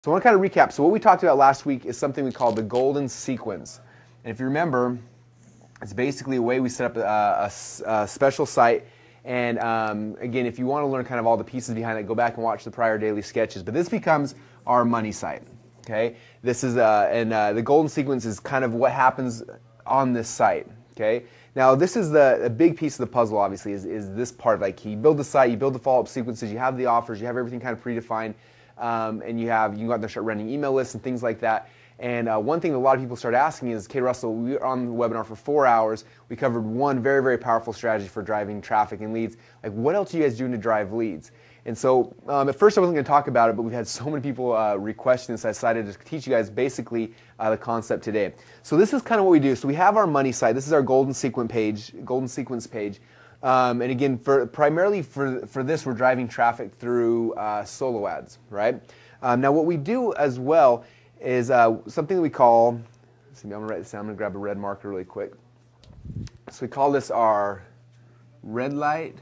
So I want to kind of recap. So what we talked about last week is something we call the golden sequence. And if you remember, it's basically a way we set up a special site. And again, if you want to learn kind of all the pieces behind it, go back and watch the prior daily sketches. But this becomes our money site. Okay, this is the golden sequence is kind of what happens on this site. Okay, now this is a big piece of the puzzle. Obviously, is this part. Like you build the site, you build the follow-up sequences, you have the offers, you have everything kind of predefined. And you can go out there and start running email lists and things like that. And one thing that a lot of people start asking is, okay, Russell, we were on the webinar for 4 hours. We covered one very, very powerful strategy for driving traffic and leads. Like, what else are you guys doing to drive leads? And so at first I wasn't going to talk about it, but we've had so many people requesting this, I decided to teach you guys basically the concept today. So this is kind of what we do. So we have our money site. This is our golden sequence page. And again, primarily for this, we're driving traffic through solo ads, right? Now, what we do as well is something that we call, I'm going to write this down. I'm going to grab a red marker really quick. So we call this our red light,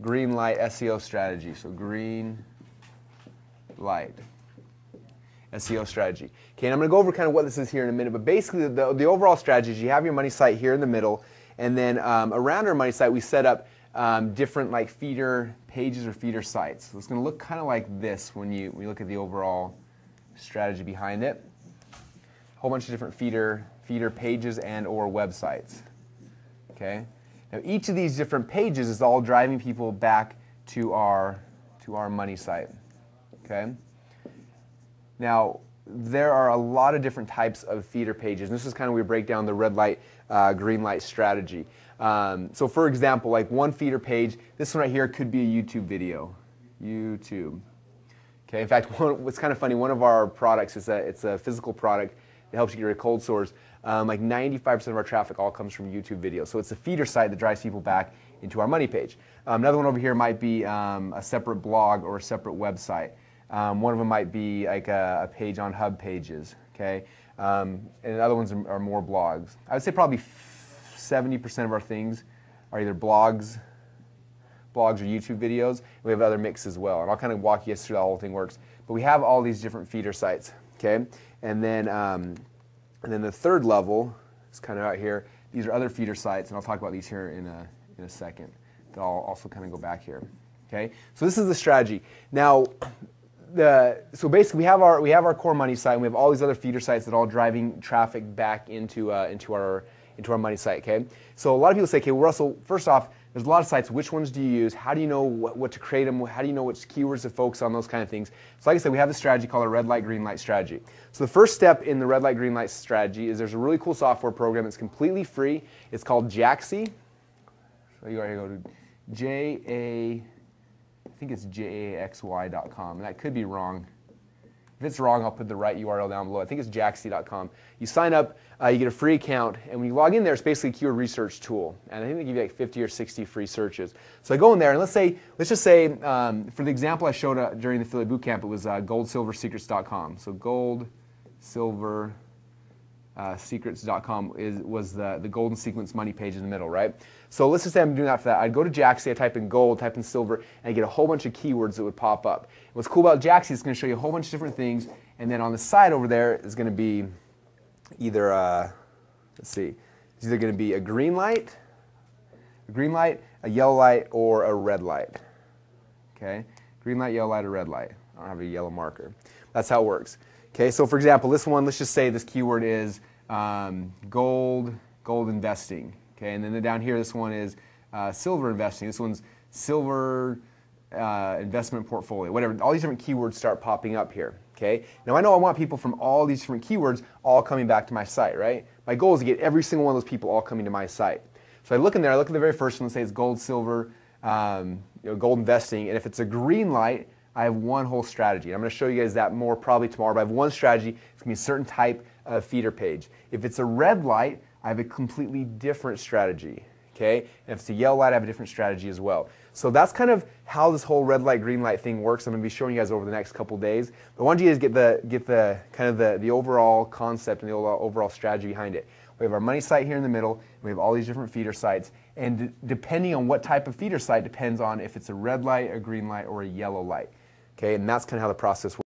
green light SEO strategy. So green light SEO strategy. Okay, and I'm going to go over kind of what this is here in a minute, but basically the overall strategy is you have your money site here in the middle, and then around our money site we set up different like feeder pages or feeder sites. So it's going to look kind of like this when you look at the overall strategy behind it. A whole bunch of different feeder pages and or websites. Okay. Now each of these different pages is all driving people back to our money site. Okay. Now, there are a lot of different types of feeder pages. And this is kind of where we break down the red light, green light strategy. So for example, like one feeder page, this one right here could be a YouTube video. YouTube. Okay, in fact, what's kind of funny, one of our products is it's a physical product that helps you get rid of cold sores. Like 95% of our traffic all comes from YouTube videos. So it's a feeder site that drives people back into our money page. Another one over here might be a separate blog or a separate website. One of them might be like a page on Hub Pages, okay? And other ones are more blogs. I would say probably 70% of our things are either blogs or YouTube videos. We have other mix as well, and I'll kind of walk you through how the whole thing works. But we have all these different feeder sites, okay? And then the third level is kind of out here. These are other feeder sites, and I'll talk about these here in a second. I'll also kind of go back here, okay? So this is the strategy. Now, so basically we have our core money site, and we have all these other feeder sites that are all driving traffic back into our money site. Okay, so a lot of people say, okay, well, Russell, first off, there's a lot of sites. Which ones do you use? How do you know what to create them? How do you know which keywords to focus on? Those kind of things. So like I said, we have this strategy called a red light, green light strategy. So the first step in the red light, green light strategy is there's a really cool software program that's completely free. It's called Jaxy. So you go to I think it's jaxy.com, and that could be wrong. If it's wrong, I'll put the right URL down below. I think it's jaxy.com. You sign up, you get a free account, and when you log in there, it's basically a keyword research tool. And I think they give you like 50 or 60 free searches. So I go in there, and let's just say, for the example I showed during the affiliate bootcamp, it was goldsilversecrets.com. So goldsilversecrets.com was the golden sequence money page in the middle, right? So let's just say I'm doing that for that. I'd go to Jaxy, I type in gold, type in silver, and I get a whole bunch of keywords that would pop up. What's cool about Jaxy is it's going to show you a whole bunch of different things, and then on the side over there is going to be either, it's either going to be a green light, a yellow light, or a red light. Okay? Green light, yellow light, or red light. I don't have a yellow marker. That's how it works. Okay, so for example, this one, let's just say this keyword is gold investing. Okay, and then down here, this one is silver investing. This one's silver investment portfolio, whatever. All these different keywords start popping up here. Okay, now I know I want people from all these different keywords all coming back to my site, right? My goal is to get every single one of those people all coming to my site. So I look in there, I look at the very first one, let's say it's gold, silver, gold investing, and if it's a green light, I have one whole strategy. I'm going to show you guys that more probably tomorrow, but I have one strategy. It's going to be a certain type of feeder page. If it's a red light, I have a completely different strategy. Okay? And if it's a yellow light, I have a different strategy as well. So that's kind of how this whole red light, green light thing works. I'm going to be showing you guys over the next couple days. But I want you guys to get the kind of the overall concept and the overall strategy behind it. We have our money site here in the middle. We have all these different feeder sites. And depending on what type of feeder site depends on if it's a red light, a green light, or a yellow light. Okay, and that's kind of how the process works.